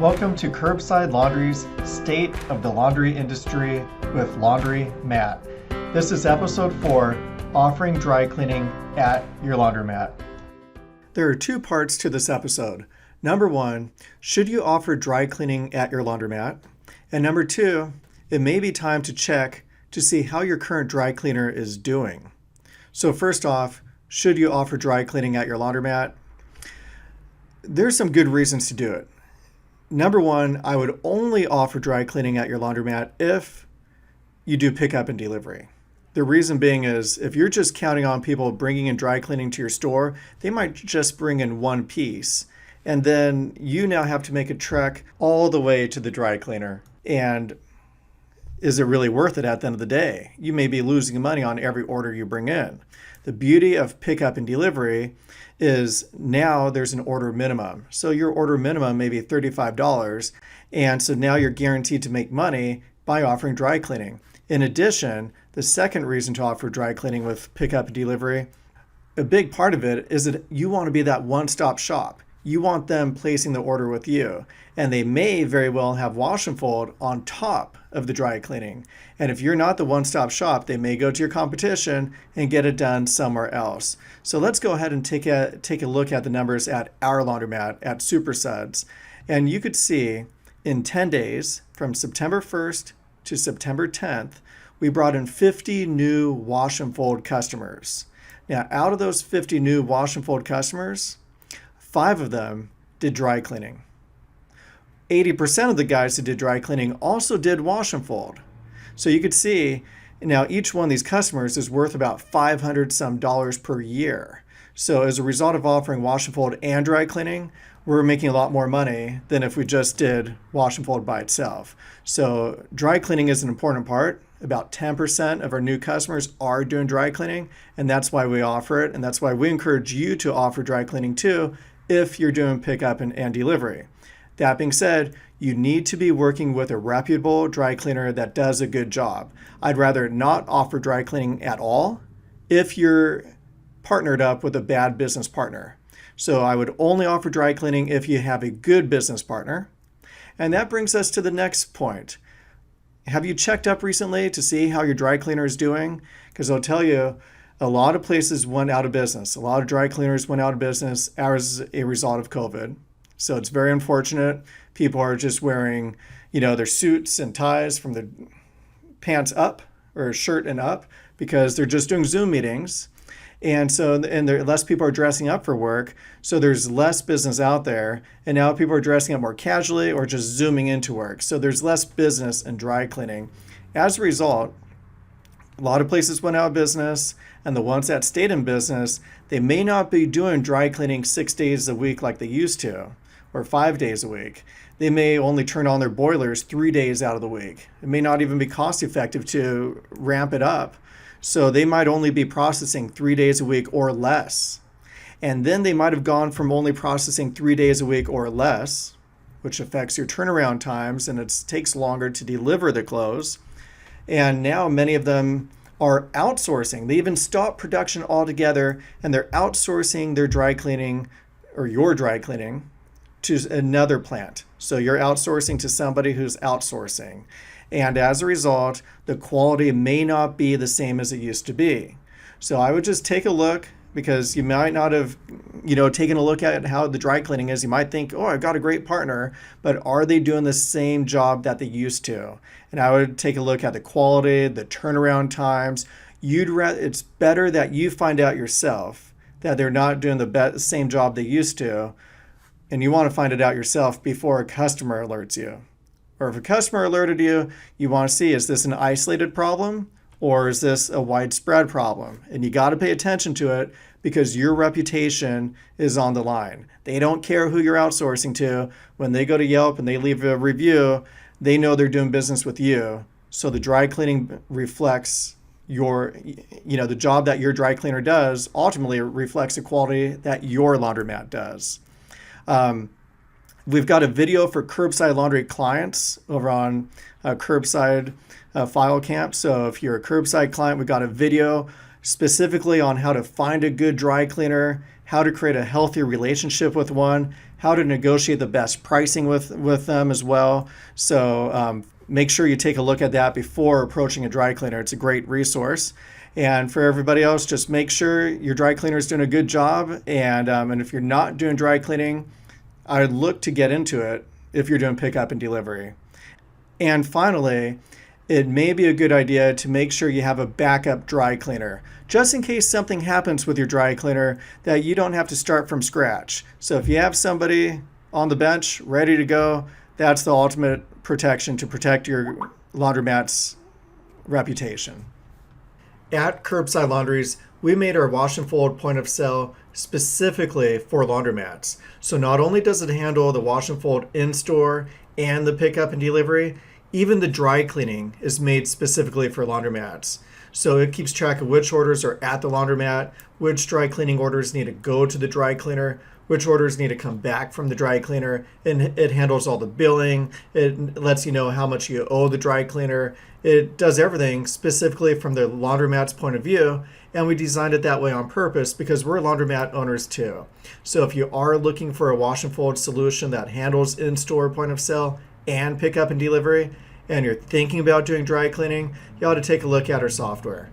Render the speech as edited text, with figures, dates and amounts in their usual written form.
Welcome to Curbside Laundry's State of the Laundry Industry with Laundromat. This is episode 4, offering dry cleaning at your laundromat. There are 2 parts to this episode. Number 1, should you offer dry cleaning at your laundromat? And number 2, it may be time to check to see how your current dry cleaner is doing. So first off, should you offer dry cleaning at your laundromat? There's some good reasons to do it. Number 1, I would only offer dry cleaning at your laundromat if you do pickup and delivery. The reason being is if you're just counting on people bringing in dry cleaning to your store, they might just bring in one piece. And then you now have to make a trek all the way to the dry cleaner. And is it really worth it at the end of the day? You may be losing money on every order you bring in. The beauty of pickup and delivery is now there's an order minimum. So your order minimum may be $35. And so now you're guaranteed to make money by offering dry cleaning. In addition, the second reason to offer dry cleaning with pickup and delivery, a big part of it is that you want to be that one-stop shop. You want them placing the order with you. And they may very well have wash and fold on top of the dry cleaning. And if you're not the one-stop shop, they may go to your competition and get it done somewhere else. So let's go ahead and take a look at the numbers at our laundromat at Super Suds. And you could see in 10 days, from September 1st to September 10th, we brought in 50 new wash and fold customers. Now, out of those 50 new wash and fold customers, 5 of them did dry cleaning. 80% of the guys who did dry cleaning also did wash and fold. So you could see now each one of these customers is worth about $500 some per year. So as a result of offering wash and fold and dry cleaning, we're making a lot more money than if we just did wash and fold by itself. So dry cleaning is an important part. About 10% of our new customers are doing dry cleaning, and that's why we offer it. And that's why we encourage you to offer dry cleaning too if you're doing pickup and delivery. That being said, you need to be working with a reputable dry cleaner that does a good job. I'd rather not offer dry cleaning at all if you're partnered up with a bad business partner. So I would only offer dry cleaning if you have a good business partner. And that brings us to the next point. Have you checked up recently to see how your dry cleaner is doing? Because I'll tell you, a lot of places went out of business. A lot of dry cleaners went out of business as a result of COVID. So it's very unfortunate. People are just wearing, their suits and ties from their pants up or shirt and up because they're just doing Zoom meetings. And so, less people are dressing up for work. So there's less business out there. And now people are dressing up more casually or just zooming into work. So there's less business in dry cleaning. As a result, a lot of places went out of business, and the ones that stayed in business, they may not be doing dry cleaning 6 days a week like they used to, or 5 days a week. They may only turn on their boilers 3 days out of the week. It may not even be cost effective to ramp it up. So they might only be processing 3 days a week or less. And then they might have gone from only processing 3 days a week or less, which affects your turnaround times, and it takes longer to deliver the clothes. And now many of them are outsourcing. They even stopped production altogether, and they're outsourcing their dry cleaning or your dry cleaning to another plant. So you're outsourcing to somebody who's outsourcing. And as a result, the quality may not be the same as it used to be. So I would just take a look, because you might not have, taken a look at how the dry cleaning is. You might think, oh, I've got a great partner, but are they doing the same job that they used to? And I would take a look at the quality, the turnaround times. It's better that you find out yourself that they're not doing the same job they used to, and you want to find it out yourself before a customer alerts you. Or if a customer alerted you, you want to see, is this an isolated problem or is this a widespread problem? And you got to pay attention to it because your reputation is on the line. They don't care who you're outsourcing to. When they go to Yelp and they leave a review, they know they're doing business with you. So the dry cleaning reflects the job that your dry cleaner does ultimately reflects the quality that your laundromat does. We've got a video for Curbside Laundry clients over on Curbside File Camp. So if you're a Curbside client, we've got a video specifically on how to find a good dry cleaner, how to create a healthy relationship with one, how to negotiate the best pricing with them as well. So make sure you take a look at that before approaching a dry cleaner. It's a great resource. And for everybody else, just make sure your dry cleaner is doing a good job. And if you're not doing dry cleaning, I'd look to get into it if you're doing pickup and delivery. And finally, it may be a good idea to make sure you have a backup dry cleaner, just in case something happens with your dry cleaner that you don't have to start from scratch. So if you have somebody on the bench ready to go, that's the ultimate protection to protect your laundromat's reputation. At Curbside Laundries, we made our wash and fold point of sale specifically for laundromats. So not only does it handle the wash and fold in-store and the pickup and delivery, even the dry cleaning is made specifically for laundromats. So it keeps track of which orders are at the laundromat, which dry cleaning orders need to go to the dry cleaner, which orders need to come back from the dry cleaner, and it handles all the billing. It lets you know how much you owe the dry cleaner. It does everything specifically from the laundromat's point of view, and we designed it that way on purpose because we're laundromat owners too. So if you are looking for a wash and fold solution that handles in-store point of sale and pickup and delivery, and you're thinking about doing dry cleaning, you ought to take a look at our software.